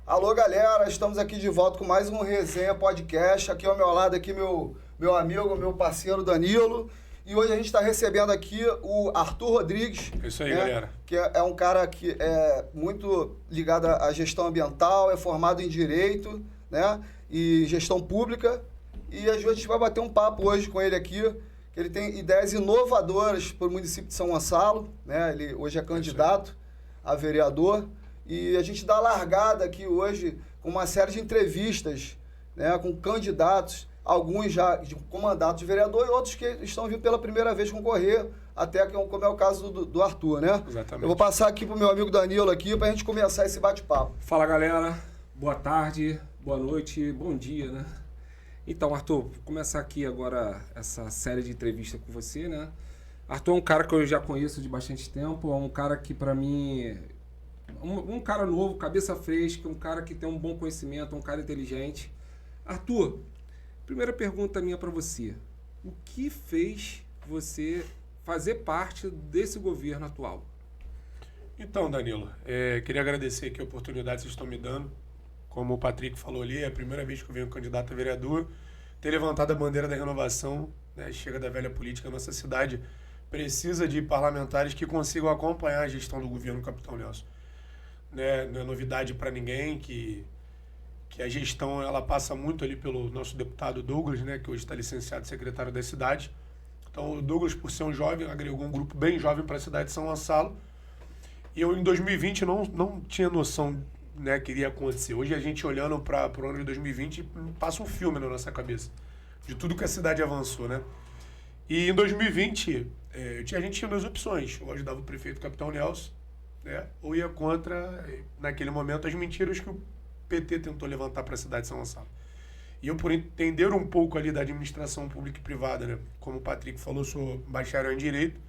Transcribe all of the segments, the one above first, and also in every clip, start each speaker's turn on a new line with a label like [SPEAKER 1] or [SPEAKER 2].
[SPEAKER 1] Alô, galera, estamos aqui de volta com mais um Resenha Podcast. Aqui ao meu lado, aqui meu amigo, meu parceiro Danilo. E hoje a gente está recebendo aqui o Arthur Rodrigues.
[SPEAKER 2] Isso aí, galera.
[SPEAKER 1] Que é um cara que é muito ligado à gestão ambiental, é formado em Direito, né? E Gestão Pública. E a gente vai bater um papo hoje com ele aqui, que ele tem ideias inovadoras para o município de São Gonçalo, né? Ele hoje é candidato a vereador. E a gente dá a largada aqui hoje com uma série de entrevistas, né, com candidatos, alguns já com mandato de vereador e outros que estão vindo pela primeira vez concorrer, até como é o caso do Arthur, né?
[SPEAKER 2] Exatamente.
[SPEAKER 1] Eu vou passar aqui para o meu amigo Danilo aqui para a gente começar esse bate-papo.
[SPEAKER 3] Fala, galera. Boa tarde, boa noite, bom dia, né? Então, Arthur, vou começar aqui agora essa série de entrevistas com você, né? Arthur é um cara que eu já conheço de bastante tempo, é um cara que para mim... Um cara novo, cabeça fresca, um cara que tem um bom conhecimento, um cara inteligente. Arthur, primeira pergunta minha para você. O que fez você fazer parte desse governo atual?
[SPEAKER 2] Então, Danilo, queria agradecer aqui a oportunidade que vocês estão me dando. Como o Patrick falou ali, é a primeira vez que eu venho candidato a vereador. Ter levantado a bandeira da renovação, né, chega da velha política. Nossa cidade precisa de parlamentares que consigam acompanhar a gestão do governo Capitão Nelson. Né, não é novidade para ninguém que a gestão ela passa muito ali pelo nosso deputado Douglas, né, que hoje está licenciado secretário da cidade. Então o Douglas, por ser um jovem, agregou um grupo bem jovem para a cidade de São Gonçalo. E eu em 2020 não tinha noção, né, que iria acontecer. Hoje a gente olhando para o ano de 2020 passa um filme na nossa cabeça de tudo que a cidade avançou, né? E em 2020 a gente tinha duas opções. Eu ajudava o prefeito Capitão Nelson, né, ou ia contra, naquele momento, as mentiras que o PT tentou levantar para a cidade de São Gonçalo. E eu, por entender um pouco ali da administração pública e privada, né, como o Patrick falou, sou bacharel em Direito,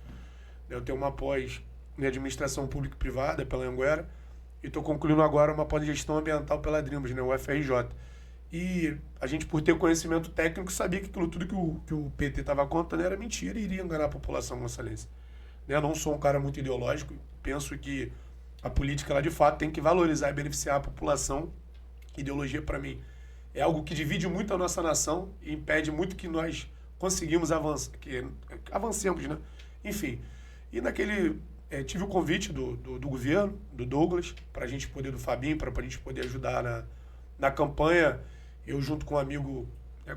[SPEAKER 2] né, eu tenho uma pós em Administração Pública e Privada pela Anhanguera e estou concluindo agora uma pós em Gestão Ambiental pela Drimbus, né, o UFRJ. E a gente, por ter conhecimento técnico, sabia que tudo que o PT estava contando era mentira e iria enganar a população gonçalense. Eu não sou um cara muito ideológico, penso que a política, ela de fato tem que valorizar e beneficiar a população. Ideologia, para mim, é algo que divide muito a nossa nação e impede muito que nós conseguimos avançar, que avancemos, né? Enfim, e tive o convite do governo, do Douglas, para a gente poder, do Fabinho, para a gente poder ajudar na campanha. Eu, junto com um amigo,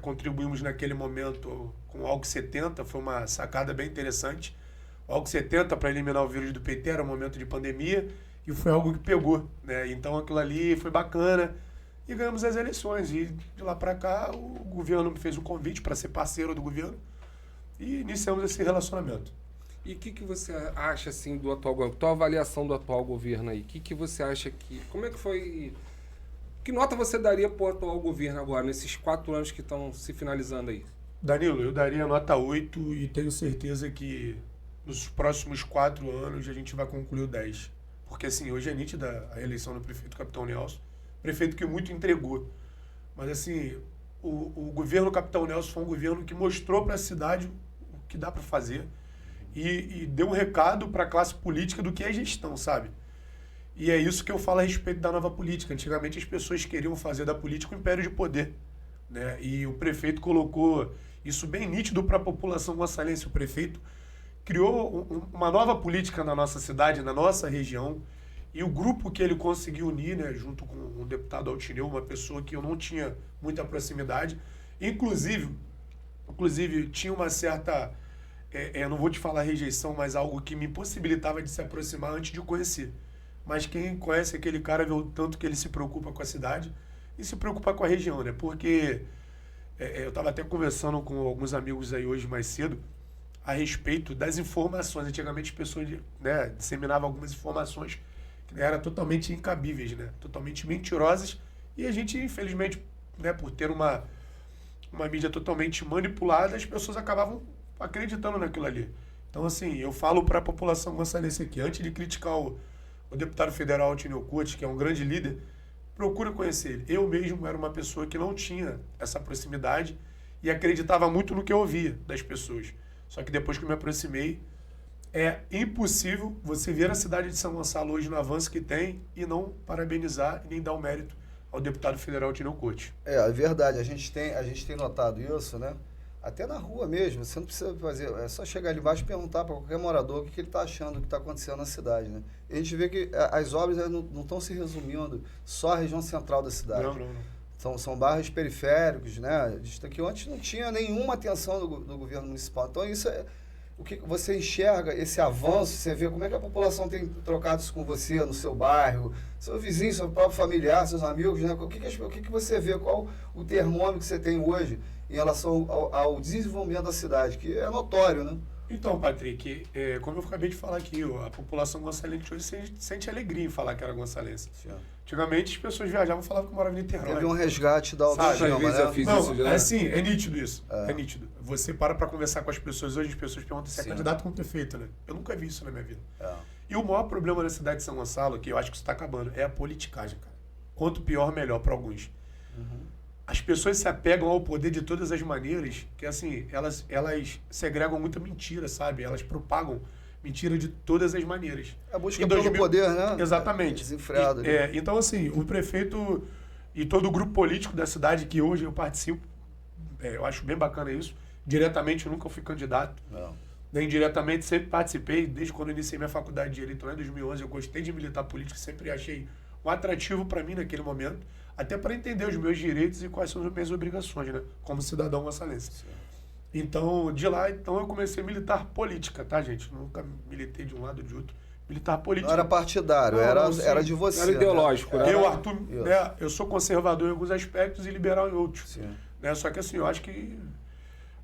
[SPEAKER 2] contribuímos naquele momento com o ALC 70, foi uma sacada bem interessante. O ALC 70 para eliminar o vírus do PT era um momento de pandemia e foi algo que pegou, né? Então aquilo ali foi bacana e ganhamos as eleições. E de lá para cá o governo me fez um convite para ser parceiro do governo e iniciamos esse relacionamento.
[SPEAKER 3] E o que você acha assim do atual governo? Tua avaliação do atual governo aí? O que você acha que... Como é que foi... Que nota você daria para o atual governo agora, nesses 4 anos que estão se finalizando aí?
[SPEAKER 2] Danilo, eu daria nota 8 e tenho certeza que nos próximos 4 anos a gente vai concluir o 10. Porque assim, hoje é nítida a eleição do prefeito Capitão Nelson, prefeito que muito entregou. Mas assim, o governo Capitão Nelson foi um governo que mostrou para a cidade o que dá para fazer e deu um recado para a classe política do que é gestão, sabe? E é isso que eu falo a respeito da nova política. Antigamente as pessoas queriam fazer da política um império de poder, né? E o prefeito colocou isso bem nítido para a população gonçalense. O prefeito criou uma nova política na nossa cidade, na nossa região, e o grupo que ele conseguiu unir, né, junto com o deputado Altineu, uma pessoa que eu não tinha muita proximidade, inclusive tinha uma certa, não vou te falar rejeição, mas algo que me impossibilitava de se aproximar antes de o conhecer. Mas quem conhece aquele cara vê o tanto que ele se preocupa com a cidade e se preocupa com a região, né? Porque eu estava até conversando com alguns amigos aí hoje mais cedo a respeito das informações. Antigamente as pessoas, né, disseminavam algumas informações que eram totalmente incabíveis, né? Totalmente mentirosas. E a gente, infelizmente, né, por ter uma mídia totalmente manipulada, as pessoas acabavam acreditando naquilo ali. Então, assim, eu falo para a população gonçalense aqui, antes de criticar o deputado federal Altineu Curti, que é um grande líder, procura conhecer ele. Eu mesmo era uma pessoa que não tinha essa proximidade e acreditava muito no que eu ouvia das pessoas. Só que depois que eu me aproximei, é impossível você ver a cidade de São Gonçalo hoje no avanço que tem e não parabenizar e nem dar o mérito ao deputado federal Tineu Cotes.
[SPEAKER 1] É verdade, a gente tem notado isso, né? Até na rua mesmo, você não precisa fazer, é só chegar ali embaixo e perguntar para qualquer morador o que ele está achando do que está acontecendo na cidade, né? E a gente vê que as obras não estão se resumindo só à região central da cidade.
[SPEAKER 2] Não.
[SPEAKER 1] São bairros periféricos, né? Que antes não tinha nenhuma atenção do governo municipal. Então isso é o que você enxerga, esse avanço, você vê como é que a população tem trocado isso com você no seu bairro, seu vizinho, seu próprio familiar, seus amigos, né? O que você vê, qual o termômetro que você tem hoje em relação ao desenvolvimento da cidade, que é notório, né?
[SPEAKER 2] Então, Patrick, como eu acabei de falar aqui, a população gonçalense hoje sente alegria em falar que era gonçalense. Antigamente as pessoas viajavam e falavam que moravam em Niterói.
[SPEAKER 1] Teve um resgate da autoestima, né?
[SPEAKER 3] Eu fiz isso já.
[SPEAKER 2] É assim, é nítido isso. É nítido. Você para conversar com as pessoas hoje, as pessoas perguntam se é candidato como prefeito, né? Eu nunca vi isso na minha vida. E o maior problema da cidade de São Gonçalo, que eu acho que isso está acabando, é a politicagem, cara. Quanto pior, melhor para alguns. As pessoas se apegam ao poder de todas as maneiras, que assim, elas segregam muita mentira, sabe? Elas propagam mentira de todas as maneiras.
[SPEAKER 1] A busca pelo poder, né?
[SPEAKER 2] Exatamente.
[SPEAKER 1] Desenfreado.
[SPEAKER 2] Então, assim, o prefeito e todo o grupo político da cidade que hoje eu participo, eu acho bem bacana isso. Diretamente eu nunca fui candidato.
[SPEAKER 1] Não.
[SPEAKER 2] Nem diretamente, sempre participei. Desde quando eu iniciei minha faculdade de Direito, lá em 2011, eu gostei de militar político, sempre achei um atrativo para mim naquele momento, até para entender os meus direitos e quais são as minhas obrigações, né? Como cidadão gonçalense. Então, de lá, eu comecei a militar política, tá, gente? Nunca militei de um lado ou de outro. Militar política.
[SPEAKER 1] Não era partidário, era de você.
[SPEAKER 3] Era ideológico, né?
[SPEAKER 2] Eu, Arthur, eu sou conservador em alguns aspectos e liberal em outros. Né? Só que assim, eu acho que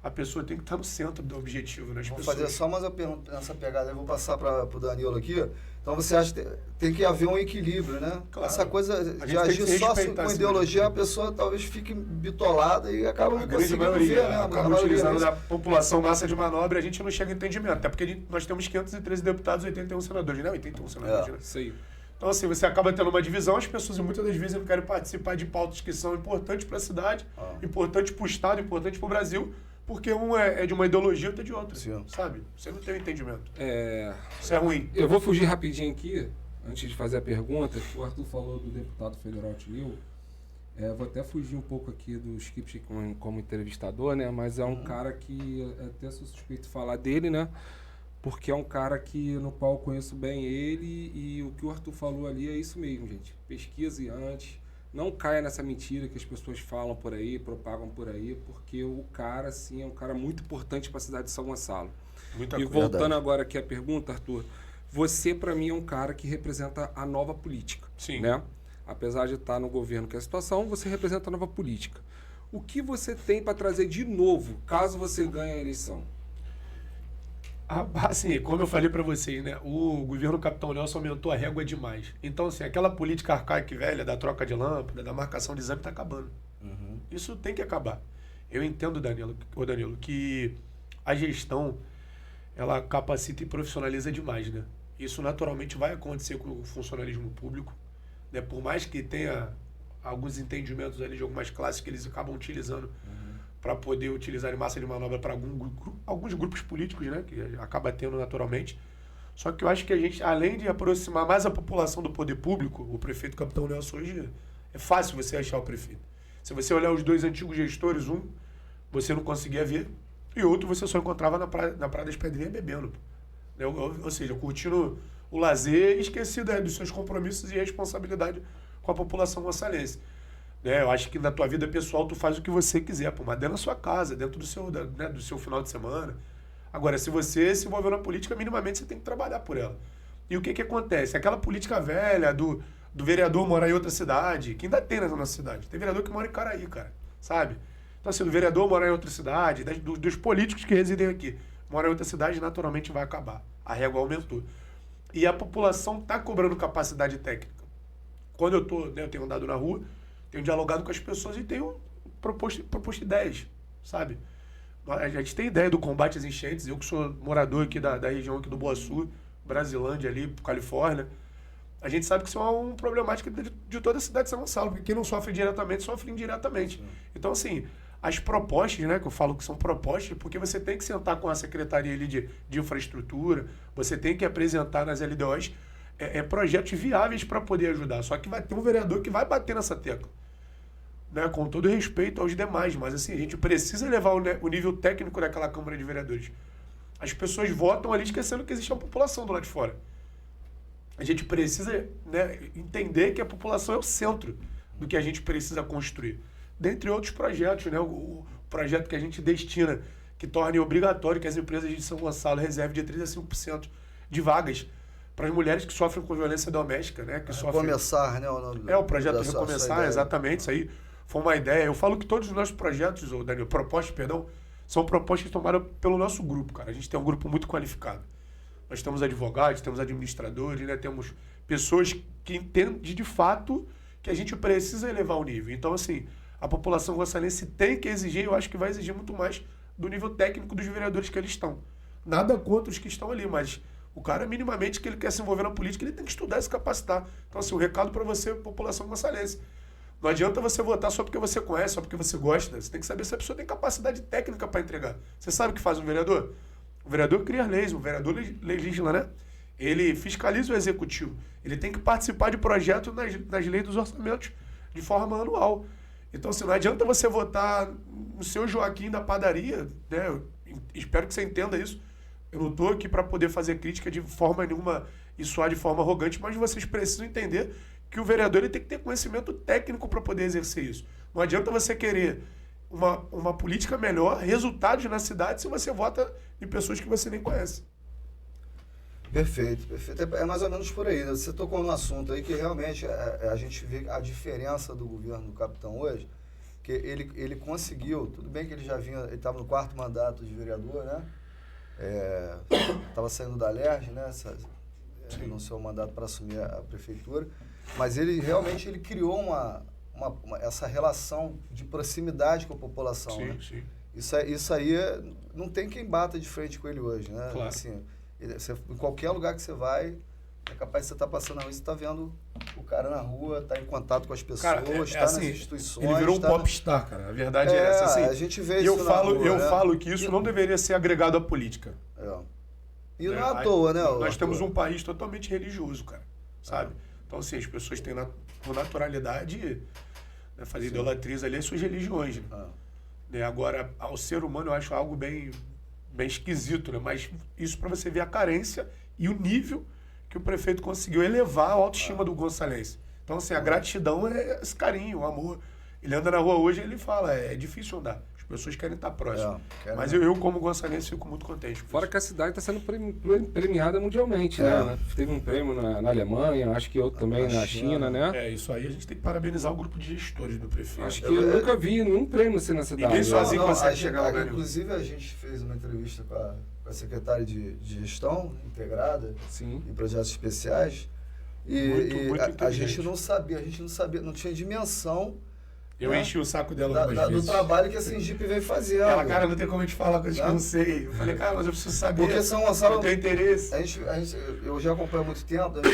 [SPEAKER 2] a pessoa tem que estar no centro do objetivo, né?
[SPEAKER 1] Vou fazer só mais uma pergunta nessa pegada, eu vou passar para o Danilo aqui. Então você acha que tem que haver um equilíbrio, né?
[SPEAKER 2] Claro.
[SPEAKER 1] Essa coisa de agir só com ideologia, a pessoa talvez fique bitolada e acaba não conseguindo ver, né?
[SPEAKER 2] Acaba utilizando a população massa de manobra e a gente não chega a entendimento. Até porque nós temos 513 deputados e 81 senadores, né? 81 senadores, né?
[SPEAKER 3] Isso aí.
[SPEAKER 2] Então, assim, você acaba tendo uma divisão, as pessoas muitas das vezes não querem participar de pautas que são importantes para a cidade, importantes para o Estado, importantes para o Brasil, porque um é de uma ideologia, outro é de outra, sabe? Você não tem um entendimento. Isso é ruim.
[SPEAKER 3] Eu vou fugir rapidinho aqui, antes de fazer a pergunta. O Arthur falou do deputado federal Tineu. Vou até fugir um pouco aqui do script como entrevistador, né? Mas é um cara que até sou suspeito de falar dele, né? Porque é um cara no qual eu conheço bem ele, e o que o Arthur falou ali é isso mesmo, gente. Pesquise antes. Não caia nessa mentira que as pessoas falam por aí, propagam por aí, porque o cara, sim, é um cara muito importante para a cidade de São Gonçalo. E voltando agora aqui à pergunta, Arthur, você, para mim, é um cara que representa a nova política.
[SPEAKER 2] Sim.
[SPEAKER 3] Né? Apesar de estar no governo, que é a situação, você representa a nova política. O que você tem para trazer de novo, caso você ganhe a eleição?
[SPEAKER 2] Assim, como eu falei para vocês, né? O governo Capitão Nelson aumentou a régua demais. Então, assim, aquela política arcaica e velha da troca de lâmpada, da marcação de exame, está acabando. Isso tem que acabar. Eu entendo, Danilo, que a gestão, ela capacita e profissionaliza demais, né? Isso naturalmente vai acontecer com o funcionalismo público, né? Por mais que tenha alguns entendimentos ali de algumas classes que eles acabam utilizando para poder utilizar em massa de manobra para alguns grupos políticos, né, que acaba tendo naturalmente. Só que eu acho que a gente, além de aproximar mais a população do poder público, o prefeito Capitão Nelson hoje, é fácil você achar o prefeito. Se você olhar os dois antigos gestores, um você não conseguia ver, e outro você só encontrava na Praia das Pedrinhas bebendo. Né? Ou seja, curtindo o lazer e esquecido dos seus compromissos e responsabilidade com a população gonçalense. Eu acho que na tua vida pessoal tu faz o que você quiser, mas dentro da sua casa, dentro do seu final de semana. Agora, se você se envolveu na política, minimamente você tem que trabalhar por ela. E o que acontece? Aquela política velha do vereador morar em outra cidade, que ainda tem na nossa cidade. Tem vereador que mora em Caraí, cara, sabe? Então, assim, do vereador morar em outra cidade, dos políticos que residem aqui, morar em outra cidade, naturalmente vai acabar. A régua aumentou. E a população está cobrando capacidade técnica. Quando eu tenho andado na rua, tenho dialogado com as pessoas e tenho proposto ideias, sabe? A gente tem ideia do combate às enchentes. Eu que sou morador aqui da região aqui do Boa Sul, Brasilândia ali, Califórnia, a gente sabe que isso é uma problemática de toda a cidade de São Gonçalo, porque quem não sofre diretamente, sofre indiretamente. Então, assim, as propostas, né, que eu falo que são propostas, porque você tem que sentar com a Secretaria ali de Infraestrutura, você tem que apresentar nas LDOs projetos viáveis para poder ajudar. Só que vai ter um vereador que vai bater nessa tecla. né, com todo respeito aos demais, mas assim, a gente precisa elevar o nível técnico daquela Câmara de Vereadores. As pessoas votam ali esquecendo que existe uma população do lado de fora. A gente precisa, né, entender que a população é o centro do que a gente precisa construir. Dentre outros projetos, né, o projeto que a gente destina, que torne obrigatório que as empresas de São Gonçalo reservem de 3% a 5% de vagas para as mulheres que sofrem com violência doméstica, né? Que sofrem...
[SPEAKER 1] Recomeçar, né?
[SPEAKER 2] O projeto Recomeçar, exatamente, isso aí foi uma ideia. Eu falo que todos os nossos projetos, Daniel, propostas, perdão, são propostas tomadas pelo nosso grupo, cara. A gente tem um grupo muito qualificado. Nós temos advogados, temos administradores, né? Temos pessoas que entendem de fato que a gente precisa elevar o nível. Então, assim, a população gonçalense tem que exigir, eu acho que vai exigir muito mais do nível técnico dos vereadores que eles estão. Nada contra os que estão ali, mas o cara, minimamente, que ele quer se envolver na política, ele tem que estudar e se capacitar. Então, assim, o recado para você, população gonçalense. Não adianta você votar só porque você conhece, só porque você gosta. Você tem que saber se a pessoa tem capacidade técnica para entregar. Você sabe o que faz um vereador? O vereador cria leis, o vereador legisla, né? Ele fiscaliza o executivo. Ele tem que participar de projetos nas leis dos orçamentos de forma anual. Então, assim, não adianta você votar no seu Joaquim da padaria, né? Eu espero que você entenda isso. Eu não estou aqui para poder fazer crítica de forma nenhuma e soar de forma arrogante, mas vocês precisam entender que o vereador ele tem que ter conhecimento técnico para poder exercer isso. Não adianta você querer uma política melhor, resultados na cidade, se você vota em pessoas que você nem conhece.
[SPEAKER 1] Perfeito, perfeito. É mais ou menos por aí, né? Você tocou num assunto aí que realmente a gente vê a diferença do governo do capitão hoje, que ele conseguiu, tudo bem que ele estava no 4º mandato de vereador, né? Estava saindo da LERJ, né? Anunciou o mandato para assumir a prefeitura, mas ele realmente criou essa relação de proximidade com a população,
[SPEAKER 2] sim,
[SPEAKER 1] né?
[SPEAKER 2] Sim.
[SPEAKER 1] Isso aí não tem quem bata de frente com ele hoje, né?
[SPEAKER 2] Claro.
[SPEAKER 1] Assim, em qualquer lugar que você vai, é capaz de você estar passando na rua e você está vendo o cara na rua, está em contato com as pessoas, está nas instituições.
[SPEAKER 2] Ele virou um popstar, cara. A verdade é essa. Assim,
[SPEAKER 1] a gente vê
[SPEAKER 2] isso
[SPEAKER 1] na
[SPEAKER 2] falo,
[SPEAKER 1] rua,
[SPEAKER 2] eu
[SPEAKER 1] né?
[SPEAKER 2] falo que isso não deveria ser agregado à política.
[SPEAKER 1] E não é à toa, né?
[SPEAKER 2] Nós temos um país totalmente religioso, cara. Sabe? Então, assim, as pessoas têm com naturalidade, né, fazer idolatrias ali as suas religiões. Né? Agora, ao ser humano, eu acho algo bem esquisito, né? Mas isso para você ver a carência e o nível que o prefeito conseguiu elevar a autoestima do gonçalense. Então, assim, a gratidão é esse carinho, o amor. Ele anda na rua hoje e ele fala, é difícil andar. As pessoas querem estar próximas. Mas eu, como gonçalense, fico muito contente.
[SPEAKER 3] Fora que a cidade está sendo premiada mundialmente, né? Teve um prêmio na Alemanha, acho que outro também na China, né?
[SPEAKER 2] Isso aí a gente tem que parabenizar o grupo de gestores do prefeito.
[SPEAKER 3] Acho que eu nunca vi nenhum prêmio assim na cidade.
[SPEAKER 2] Ninguém sozinho consegue chegar lá.
[SPEAKER 1] Inclusive, a gente fez uma entrevista com a secretária de gestão integrada em projetos especiais.
[SPEAKER 2] Muito
[SPEAKER 1] a gente não sabia, não tinha dimensão.
[SPEAKER 2] Eu enchi o saco dela algumas vezes.
[SPEAKER 1] Do trabalho que a Sindipe veio fazer.
[SPEAKER 2] Ela, cara, não tem como a gente falar coisas que eu não sei. Eu falei, cara, mas eu preciso saber.
[SPEAKER 1] Porque São Gonçalo...
[SPEAKER 2] Eu tenho interesse.
[SPEAKER 1] Eu já acompanho há muito tempo também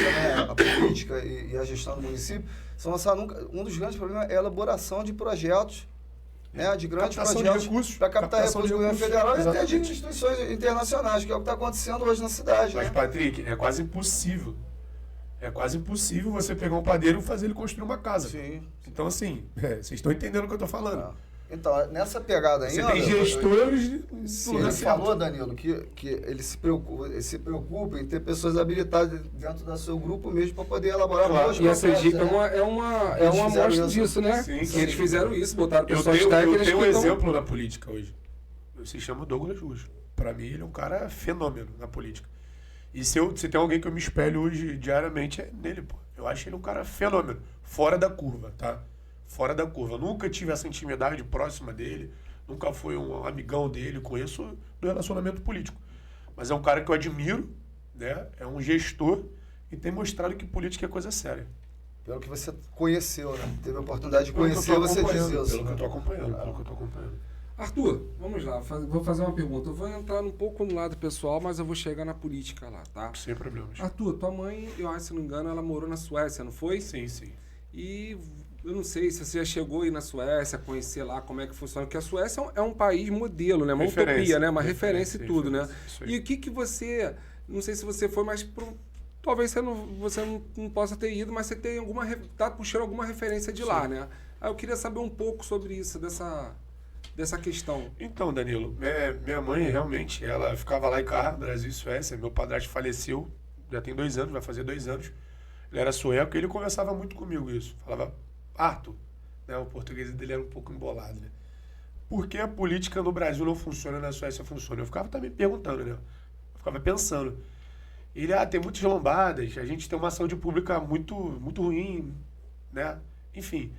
[SPEAKER 1] a política e a gestão do município. São Gonçalo, um dos grandes problemas é a elaboração de projetos, né, de grandes projetos para captar recursos do governo federal e até de instituições internacionais, que é o que está acontecendo hoje na cidade.
[SPEAKER 2] Mas,
[SPEAKER 1] né?
[SPEAKER 2] Patrick, é quase impossível. É quase impossível você pegar um padeiro e fazer ele construir uma casa.
[SPEAKER 1] Sim.
[SPEAKER 2] Então, assim, vocês estão entendendo o que eu estou falando.
[SPEAKER 1] Então, nessa pegada
[SPEAKER 2] você
[SPEAKER 1] ainda...
[SPEAKER 2] tem gestores...
[SPEAKER 1] Ele falou, Danilo, que ele se preocupa em ter pessoas habilitadas dentro do seu grupo mesmo para poder elaborar
[SPEAKER 3] bons projetos. E essa dica é uma amostra disso, né?
[SPEAKER 2] Sim,
[SPEAKER 3] eles fizeram isso, botaram pessoas
[SPEAKER 2] técnicas. Eu tenho um exemplo na política hoje. Se chama Douglas Russo. Para mim, ele é um cara fenômeno na política. E se tem alguém que eu me espelho hoje diariamente, é nele, pô. Eu acho ele um cara fenômeno. Fora da curva, tá? Fora da curva. Eu nunca tive essa intimidade próxima dele. Nunca fui um amigão dele. Conheço do relacionamento político. Mas é um cara que eu admiro, né? É um gestor e tem mostrado que política é coisa séria.
[SPEAKER 1] Pelo que você conheceu, né? Teve a oportunidade de conhecer, você diz isso.
[SPEAKER 2] Pelo que eu tô acompanhando.
[SPEAKER 3] Arthur, vamos lá, vou fazer uma pergunta. Eu vou entrar um pouco no lado pessoal, mas eu vou chegar na política lá, tá?
[SPEAKER 2] Sem problemas.
[SPEAKER 3] Arthur, tua mãe, eu acho, se não me engano, ela morou na Suécia, não foi?
[SPEAKER 2] Sim.
[SPEAKER 3] E eu não sei se você já chegou aí na Suécia, conhecer lá como é que funciona, porque a Suécia é um país modelo, né? Uma utopia, né? Uma referência e tudo, né? E o que você, não sei se você foi, mas talvez você não possa ter ido, mas você tem tá puxando alguma referência de lá, né? Aí eu queria saber um pouco sobre isso, dessa questão.
[SPEAKER 2] Então, Danilo, minha mãe realmente, ela ficava lá em casa, Brasil e Suécia. Meu padrasto faleceu, já tem 2 anos, vai fazer 2 anos. Ele era sueco e ele conversava muito comigo isso. Falava, Arthur, né, o português dele era um pouco embolado, né? Por que a política no Brasil não funciona e na Suécia funciona? Eu ficava também perguntando, né? Eu ficava pensando. Ele, tem muitas lombadas, a gente tem uma saúde pública muito, muito ruim, né? Enfim.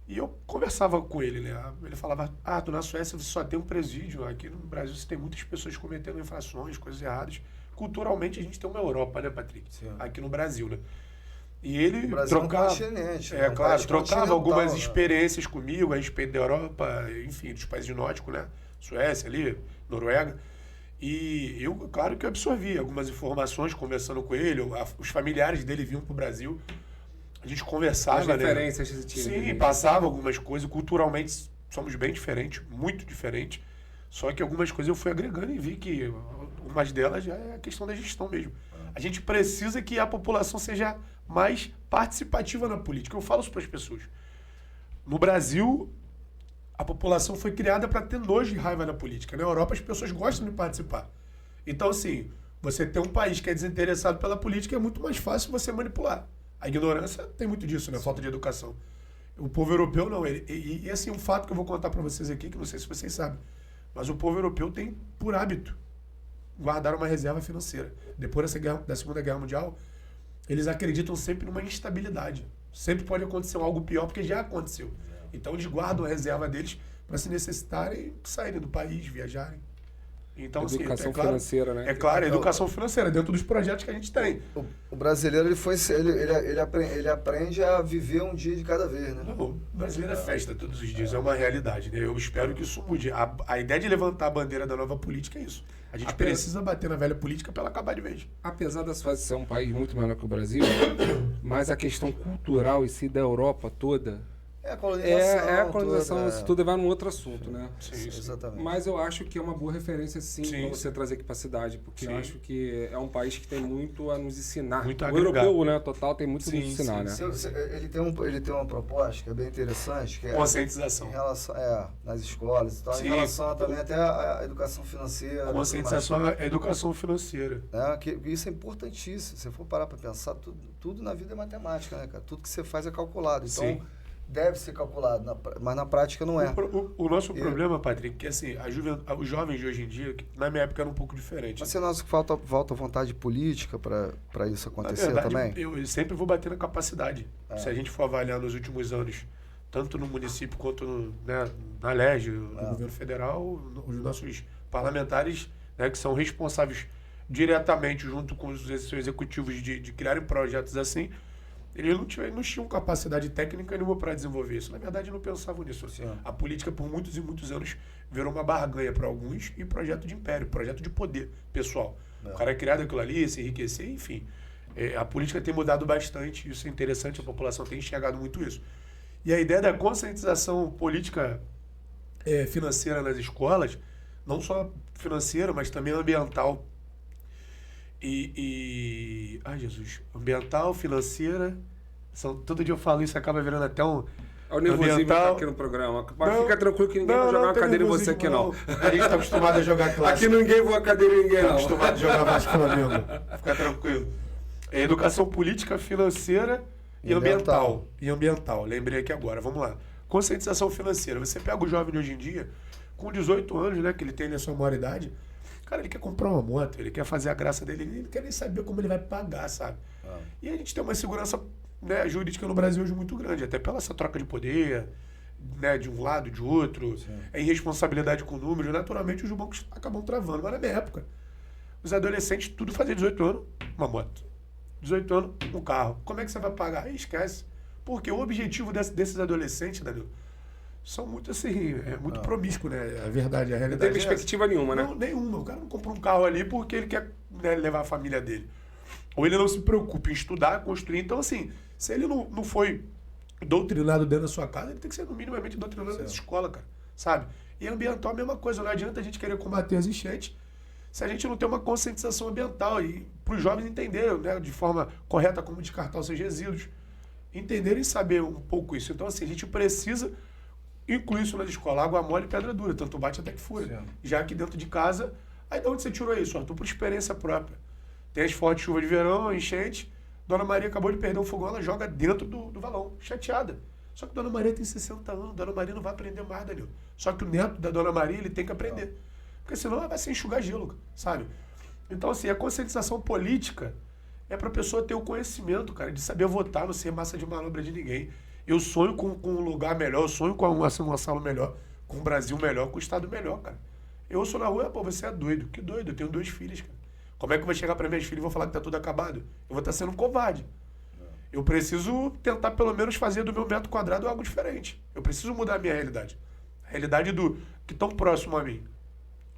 [SPEAKER 2] E eu conversava com ele, né? Ele falava, na Suécia você só tem um presídio, aqui no Brasil você tem muitas pessoas cometendo infrações, coisas erradas. Culturalmente a gente tem uma Europa, né, Patrick? Sim. Aqui no Brasil, né? E ele trocava, claro, trocava algumas experiências comigo a respeito da Europa, enfim, dos países nórdicos, né? Suécia ali, Noruega. E eu, claro que eu absorvi algumas informações conversando com ele, os familiares dele vinham pro Brasil, a gente conversava,
[SPEAKER 3] as
[SPEAKER 2] né?
[SPEAKER 3] referências que você tinha.
[SPEAKER 2] Sim, passava algumas coisas, culturalmente somos bem diferentes, muito diferentes, só que algumas coisas eu fui agregando e vi que umas delas já é a questão da gestão mesmo. A gente precisa que a população seja mais participativa na política. Eu falo isso para as pessoas. No Brasil, a população foi criada para ter nojo e raiva da política. Na Europa, as pessoas gostam de participar. Então, assim, você ter um país que é desinteressado pela política é muito mais fácil você manipular. A ignorância tem muito disso, né? Falta de educação. O povo europeu não. E assim, um fato que eu vou contar para vocês aqui, que não sei se vocês sabem, mas o povo europeu tem, por hábito, guardar uma reserva financeira. Depois da Segunda Guerra Mundial, eles acreditam sempre numa instabilidade. Sempre pode acontecer algo pior, porque já aconteceu. Então eles guardam a reserva deles para se necessitarem saírem do país, viajarem. Então,
[SPEAKER 3] educação financeira, né?
[SPEAKER 2] É claro, educação financeira, dentro dos projetos que a gente tem.
[SPEAKER 1] O brasileiro, ele aprende a viver um dia de cada vez, né?
[SPEAKER 2] Não, o brasileiro é festa todos os dias, é uma realidade, né? Eu espero que isso mude. A ideia de levantar a bandeira da nova política é isso. A gente precisa bater na velha política para ela acabar de vez.
[SPEAKER 3] Apesar da Suécia ser um país muito menor que o Brasil, mas a questão cultural em si da Europa toda...
[SPEAKER 1] É a colonização.
[SPEAKER 3] É a colonização, isso tudo vai num outro assunto, né?
[SPEAKER 2] Sim,
[SPEAKER 1] exatamente.
[SPEAKER 3] Mas eu acho que é uma boa referência, sim, para você trazer aqui para a cidade, porque eu acho que é um país que tem muito a nos ensinar.
[SPEAKER 2] Muito
[SPEAKER 3] o
[SPEAKER 2] agregar.
[SPEAKER 3] Europeu, né, total, tem muito a nos ensinar, né?
[SPEAKER 1] Ele tem uma proposta que é bem interessante, que é
[SPEAKER 2] conscientização.
[SPEAKER 1] Em relação, nas escolas e tal, em relação também até à educação financeira.
[SPEAKER 2] Conscientização é educação financeira.
[SPEAKER 1] Que isso é importantíssimo. Se você for parar para pensar, tudo na vida é matemática, né, cara? Tudo que você faz é calculado. Então, deve ser calculado, mas na prática não é.
[SPEAKER 2] O nosso problema, Patrick, é que assim, os jovens de hoje em dia, que na minha época era um pouco diferente.
[SPEAKER 1] Mas você não acha que falta vontade política para isso acontecer
[SPEAKER 2] verdade,
[SPEAKER 1] também?
[SPEAKER 2] Eu sempre vou bater na capacidade. Se a gente for avaliar nos últimos anos, tanto no município quanto na LERJ, no governo federal, os nossos parlamentares, né, que são responsáveis diretamente junto com os executivos de criarem projetos assim, eles não tinham capacidade técnica nenhuma para desenvolver isso. Na verdade, não pensavam nisso. A política, por muitos e muitos anos, virou uma barganha para alguns e projeto de império, projeto de poder pessoal. O cara é criado aquilo ali, se enriquecer, enfim. A política tem mudado bastante, isso é interessante, a população tem enxergado muito isso. E a ideia da conscientização política financeira nas escolas, não só financeira, mas também ambiental, ambiental, financeira, todo dia eu falo isso, acaba virando até um...
[SPEAKER 3] É o nervosismo que tá aqui no programa. Mas fica tranquilo que ninguém vai jogar uma cadeira em você aqui, não.
[SPEAKER 2] A gente tá acostumado a jogar clássico.
[SPEAKER 3] Aqui ninguém voa cadeira em ninguém, não.
[SPEAKER 2] Acostumado a jogar Vasco Flamengo. Fica tranquilo. Educação política, financeira e ambiental. Lembrei aqui agora, vamos lá. Conscientização financeira. Você pega o jovem de hoje em dia, com 18 anos, né, que ele tem a sua maioridade, cara, ele quer comprar uma moto, ele quer fazer a graça dele, ele não quer nem saber como ele vai pagar, sabe? E a gente tem uma segurança, né, jurídica no Brasil hoje muito grande, até pela essa troca de poder, né, de um lado, de outro, irresponsabilidade com números, naturalmente os bancos acabam travando. Mas na minha época, os adolescentes, tudo fazia 18 anos, uma moto. 18 anos, um carro. Como é que você vai pagar? Aí esquece. Porque o objetivo desses adolescentes, Danilo, são muito assim, muito promíscuo, né? A verdade, a realidade.
[SPEAKER 3] Não tem perspectiva nenhuma, né?
[SPEAKER 2] Não, nenhuma. O cara não compra um carro ali porque ele quer, né, levar a família dele. Ou ele não se preocupa em estudar, construir. Então, assim, se ele não foi doutrinado dentro da sua casa, ele tem que ser, no minimamente, doutrinado nessa escola, cara. Sabe? E ambiental é a mesma coisa. Não adianta a gente querer combater as enchentes se a gente não tem uma conscientização ambiental e para os jovens entenderem, né, de forma correta como descartar os seus resíduos. entenderem e saber um pouco isso. Então, assim, a gente precisa incluir isso na escola. Água mole e pedra dura, tanto bate até que fura.
[SPEAKER 3] Sim.
[SPEAKER 2] Já que dentro de casa... Aí de onde você tirou isso, Arthur? Por experiência própria. Tem as fortes chuvas de verão, enchente. Dona Maria acabou de perder um fogão, ela joga dentro do valão, chateada. Só que Dona Maria tem 60 anos, Dona Maria não vai aprender mais, Danilo. Só que o neto da Dona Maria, ele tem que aprender. Porque senão ela vai se enxugar gelo, sabe? Então, assim, a conscientização política é pra pessoa ter o conhecimento, cara, de saber votar, não ser massa de manobra de ninguém. Eu sonho com um lugar melhor, eu sonho com uma sala melhor, com um Brasil melhor, com um Estado melhor, cara. Eu ouço na rua, pô, você é doido. Que doido, eu tenho 2 filhas, cara. Como é que eu vou chegar para minhas filhas e vou falar que tá tudo acabado? Eu vou estar sendo um covarde. Eu preciso tentar, pelo menos, fazer do meu metro quadrado algo diferente. Eu preciso mudar a minha realidade. A realidade do que tão próximo a mim,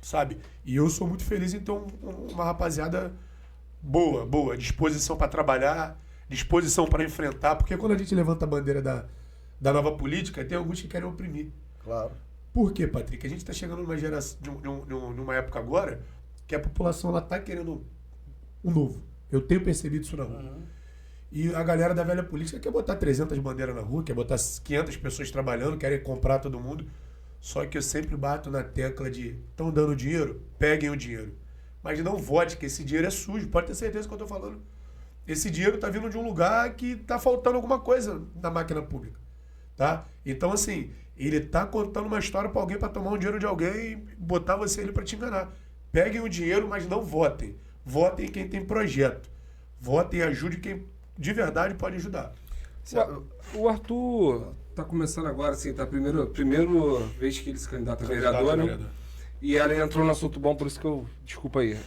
[SPEAKER 2] sabe? E eu sou muito feliz em ter uma rapaziada boa. Disposição para trabalhar, disposição para enfrentar. Porque quando a gente levanta a bandeira da nova política, tem alguns que querem oprimir.
[SPEAKER 1] Claro.
[SPEAKER 2] Por quê, Patrick? A gente está chegando numa geração, numa época agora que a população está querendo um novo. Eu tenho percebido isso na rua.
[SPEAKER 1] Uhum.
[SPEAKER 2] E a galera da velha política quer botar 300 bandeiras na rua, quer botar 500 pessoas trabalhando, querem comprar todo mundo. Só que eu sempre bato na tecla de estão dando dinheiro, peguem o dinheiro. Mas não vote, que esse dinheiro é sujo. Pode ter certeza que eu estou falando. Esse dinheiro está vindo de um lugar que está faltando alguma coisa na máquina pública. Tá? Então, assim... Ele tá contando uma história para alguém, para tomar um dinheiro de alguém e botar você ali para te enganar. Peguem o dinheiro, mas não votem. Votem quem tem projeto. Votem e ajude quem de verdade pode ajudar.
[SPEAKER 3] O Arthur tá começando agora, assim, tá a primeira vez que ele se candidata a vereador, né? E ela entrou no assunto bom, por isso que eu... Desculpa aí.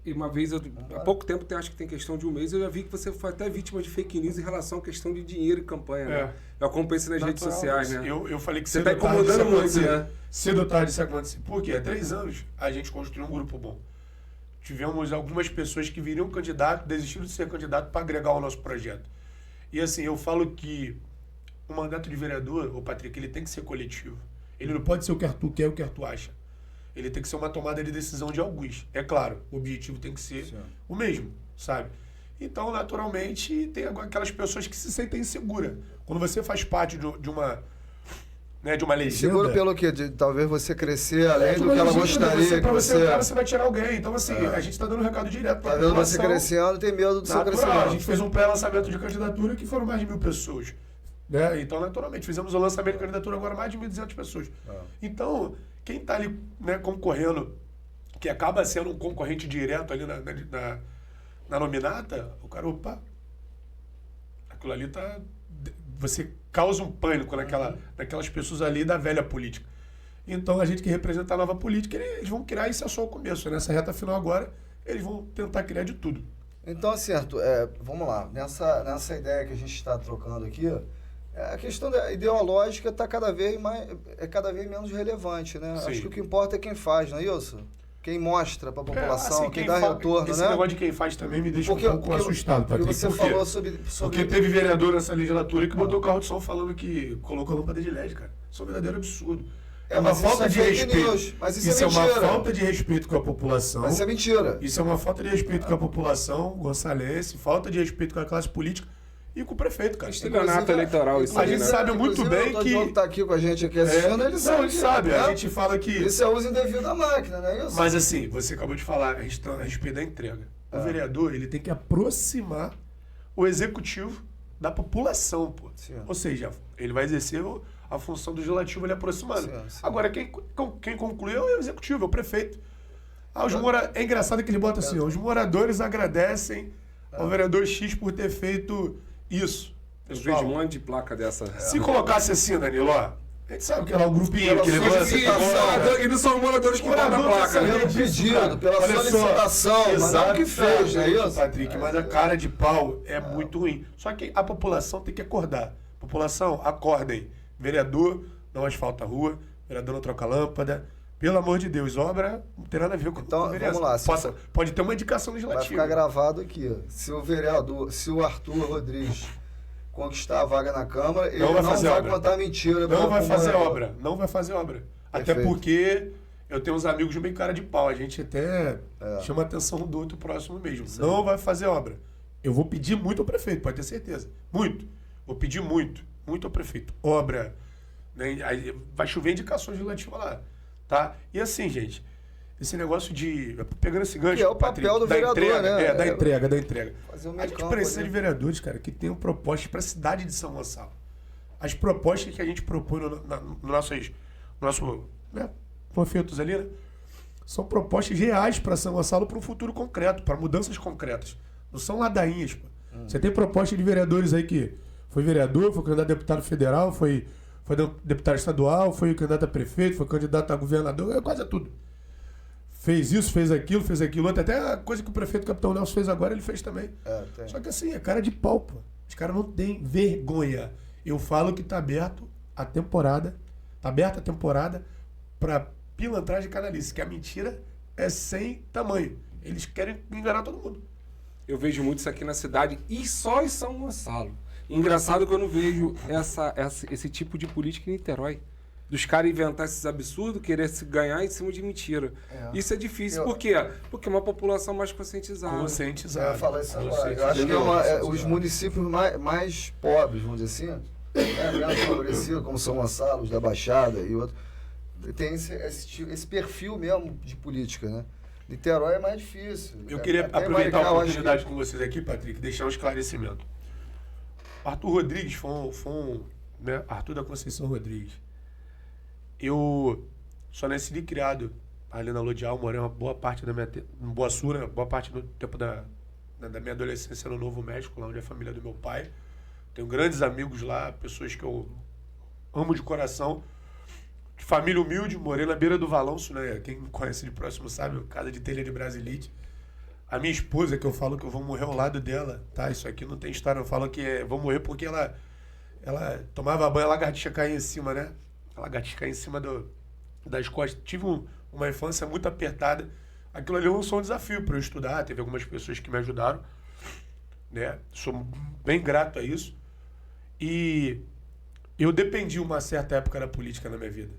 [SPEAKER 3] E uma vez, há pouco tempo, acho que tem questão de um mês, eu já vi que você foi até vítima de fake news em relação à questão de dinheiro e campanha, né? Eu acompanhei isso nas redes sociais, né?
[SPEAKER 2] Eu falei que
[SPEAKER 3] você tá incomodando muito, né?
[SPEAKER 2] Cedo ou tarde isso acontecer. Por quê? Há 3 anos a gente construiu um grupo bom. Tivemos algumas pessoas que viriam candidato, desistiram de ser candidato para agregar ao nosso projeto. E assim, eu falo que o mandato de vereador, o Patrick, ele tem que ser coletivo. Ele não pode ser o que Arthur quer, o que Arthur acha. Ele tem que ser uma tomada de decisão de alguns. É claro, o objetivo tem que ser o mesmo, sabe? Então, naturalmente, tem aquelas pessoas que se sentem inseguras. Quando você faz parte de uma legenda...
[SPEAKER 1] Seguro pelo quê? De talvez você crescer além do que ela gostaria.
[SPEAKER 2] Você vai tirar alguém. Então, assim, a gente está dando um recado direto para a população.
[SPEAKER 1] Tá vendo você crescendo, tem medo do seu crescimento.
[SPEAKER 2] A gente fez um pré-lançamento de candidatura que foram mais de 1.000 pessoas. Né? Então, naturalmente, fizemos o lançamento de candidatura agora mais de 1.200 pessoas. Então... Quem está ali, né, concorrendo, que acaba sendo um concorrente direto ali na nominata, o cara, opa, aquilo ali tá... Você causa um pânico naquelas pessoas ali da velha política. Então, a gente que representa a nova política, eles vão criar, isso é só o começo. Nessa reta final agora, eles vão tentar criar de tudo.
[SPEAKER 1] Então, assim, Arthur, vamos lá. Nessa ideia que a gente está trocando aqui... A questão ideológica está cada vez menos relevante, né?
[SPEAKER 2] Sim.
[SPEAKER 1] Acho que o que importa é quem faz, não é isso? Quem mostra para a população,
[SPEAKER 2] assim,
[SPEAKER 1] quem dá retorno,
[SPEAKER 2] esse
[SPEAKER 1] né?
[SPEAKER 2] Esse negócio de quem faz também me deixa um pouco assustado, Patrick.
[SPEAKER 1] Você falou sobre...
[SPEAKER 2] Porque teve vereador nessa legislatura que botou o carro de som falando que colocou lâmpada de LED, cara. Isso é um verdadeiro absurdo. É uma falta de respeito.
[SPEAKER 1] Mas
[SPEAKER 2] isso é uma falta de respeito com a população.
[SPEAKER 1] Mas isso é mentira.
[SPEAKER 2] Isso é uma falta de respeito com a população gonçalense, falta de respeito com a classe política. E com o prefeito, cara.
[SPEAKER 3] Estelionato eleitoral, isso
[SPEAKER 2] a gente sabe muito bem que...
[SPEAKER 1] O tá aqui com a gente aqui assistindo, ele sabe.
[SPEAKER 2] A gente fala que...
[SPEAKER 1] Isso é uso indevido da máquina, não é isso?
[SPEAKER 2] Mas assim, você acabou de falar a respeito da entrega. O vereador, ele tem que aproximar o executivo da população, pô.
[SPEAKER 1] Sim.
[SPEAKER 2] Ou seja, ele vai exercer a função do legislativo, ele aproximando.
[SPEAKER 1] Sim.
[SPEAKER 2] Agora, quem concluiu é o executivo, é o prefeito. É engraçado que ele bota assim, os moradores agradecem ao vereador X por ter feito... Isso.
[SPEAKER 3] Eu vejo um monte de placa dessa.
[SPEAKER 2] Se colocasse assim, Danilo, ó. A gente sabe que é lá o grupinho que levanta.
[SPEAKER 3] E não são os moradores que botam a placa, né?
[SPEAKER 1] Pelo pedido, pela solicitação, mas não o que fez, não é isso?
[SPEAKER 2] Patrick, mas a cara de pau é muito ruim. Só que a população tem que acordar. População, acordem. Vereador não asfalta a rua, vereador não troca lâmpada. Pelo amor de Deus, obra não tem nada a ver com
[SPEAKER 1] então,
[SPEAKER 2] vereador.
[SPEAKER 1] Vamos lá.
[SPEAKER 2] Pode ter uma indicação legislativa.
[SPEAKER 1] Vai ficar gravado aqui. Se o Arthur Rodrigues conquistar a vaga na Câmara, ele não vai contar mentira.
[SPEAKER 2] Não vai fazer obra. Até porque eu tenho uns amigos meio cara de pau. A gente até chama a atenção do outro próximo mesmo. Sim. Não vai fazer obra. Eu vou pedir muito ao prefeito, pode ter certeza. Muito. Vou pedir muito ao prefeito. Obra, né? Aí vai chover indicações relativas lá, tá? E assim, gente, esse negócio de... Pegando esse gancho,
[SPEAKER 1] que é o
[SPEAKER 2] Patrick,
[SPEAKER 1] papel do vereador,
[SPEAKER 2] entrega,
[SPEAKER 1] né?
[SPEAKER 2] da entrega.
[SPEAKER 1] Fazer um
[SPEAKER 2] A gente
[SPEAKER 1] campo
[SPEAKER 2] precisa
[SPEAKER 1] ali.
[SPEAKER 2] de vereadores, cara, que tenham propostas para a cidade de São Gonçalo. As propostas que a gente propõe no nosso né, panfletos ali, né, são propostas reais para São Gonçalo para um futuro concreto, para mudanças concretas. Não são ladainhas, pô. Você tem proposta de vereadores aí que foi vereador, foi candidato a deputado federal, foi deputado estadual, foi candidato a prefeito, foi candidato a governador, quase tudo. Fez isso, fez aquilo outro. Até a coisa que o prefeito Capitão Nelson fez agora, ele fez também. Só que assim, é cara de pau, pô. Os caras não têm vergonha. Eu falo que tá aberta a temporada pra pilantragem e canalice, que a mentira é sem tamanho. Eles querem enganar todo mundo.
[SPEAKER 3] Eu vejo muito isso aqui na cidade e só em São Gonçalo. Engraçado que eu não vejo esse tipo de política em Niterói. Dos caras inventar esses absurdos, querer se ganhar em cima de mentira. Isso é difícil. Por quê? Porque é uma população mais conscientizada.
[SPEAKER 1] Eu ia falar isso agora. Eu acho que os municípios mais pobres, vamos dizer assim, menos favorecidos, como São Gonçalo, os da Baixada e outros, tem esse perfil mesmo de política, né? Niterói é mais difícil.
[SPEAKER 2] Eu queria aproveitar a oportunidade com vocês aqui, Patrick, deixar um esclarecimento. Arthur Rodrigues foi um né? Arthur da Conceição Rodrigues. Eu só nasci e criado ali na Lodial, morei uma boa parte da minha... em Boa Sul, né? Boa parte do tempo da minha adolescência no Novo México, lá onde é a família do meu pai. Tenho grandes amigos lá, pessoas que eu amo de coração. De família humilde, morei na beira do Valonço, né? Quem me conhece de próximo sabe, casa de telha de Brasilite. A minha esposa, que eu falo que eu vou morrer ao lado dela, tá? Isso aqui não tem história, eu falo que vou morrer porque ela tomava banho, a lagartixa caía em cima, né? A lagartixa caía em cima das costas. Tive uma infância muito apertada. Aquilo ali foi um desafio para eu estudar, teve algumas pessoas que me ajudaram, né? Sou bem grato a isso. E eu dependi uma certa época da política na minha vida.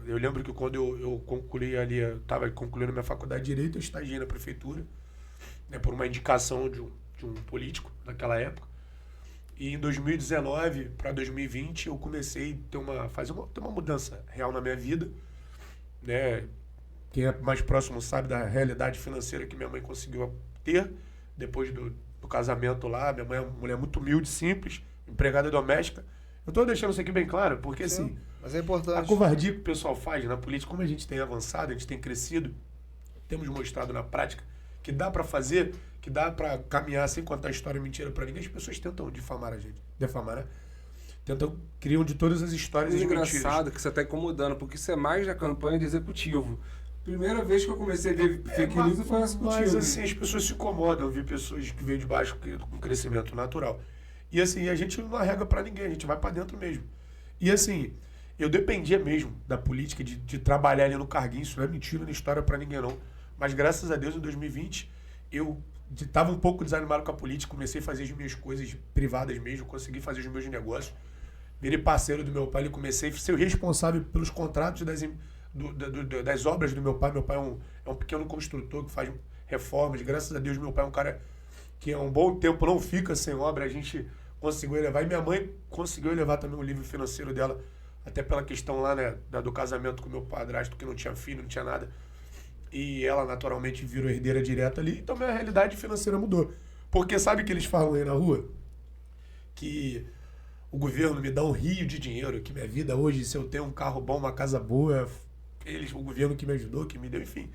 [SPEAKER 2] Eu lembro que quando eu concluí ali, eu estava concluindo minha faculdade de Direito, eu estagiei na prefeitura, né, por uma indicação de um político naquela época. E em 2019 para 2020 eu comecei a ter uma mudança real na minha vida. Né? Quem é mais próximo sabe da realidade financeira que minha mãe conseguiu ter depois do casamento lá. Minha mãe é uma mulher muito humilde, simples, empregada doméstica. Eu estou deixando isso aqui bem claro, porque
[SPEAKER 1] Sim,
[SPEAKER 2] assim,
[SPEAKER 1] mas é importante.
[SPEAKER 2] a covardia que o pessoal faz na política, como a gente tem avançado, a gente tem crescido, temos mostrado na prática que dá para fazer, que dá para caminhar sem contar história mentira para ninguém. As pessoas tentam defamar a gente, né? Criam de todas as histórias e mentiras.
[SPEAKER 3] Engraçado que você está incomodando, porque isso é mais da campanha de executivo. Primeira vez que eu comecei a ver fake news foi executivo.
[SPEAKER 2] Mas assim, as pessoas se incomodam, vi pessoas que veio de baixo com crescimento natural. E assim, a gente não arrega pra ninguém, a gente vai pra dentro mesmo. E assim, eu dependia mesmo da política, de trabalhar ali no carguinho, isso não é mentira, não é história pra ninguém não. Mas graças a Deus, em 2020, eu estava um pouco desanimado com a política, comecei a fazer as minhas coisas privadas mesmo, consegui fazer os meus negócios. Virei parceiro do meu pai e comecei a ser o responsável pelos contratos das obras do meu pai. Meu pai é um pequeno construtor que faz reformas. Graças a Deus, meu pai é um cara que há um bom tempo não fica sem obra. A gente conseguiu elevar. E minha mãe conseguiu elevar também o nível financeiro dela, até pela questão lá, né, do casamento com meu padrasto, que não tinha filho, não tinha nada. E ela, naturalmente, virou herdeira direta ali. Então, minha realidade financeira mudou. Porque sabe que eles falam aí na rua? Que o governo me dá um rio de dinheiro, que minha vida hoje, se eu tenho um carro bom, uma casa boa, o governo que me ajudou, que me deu, enfim.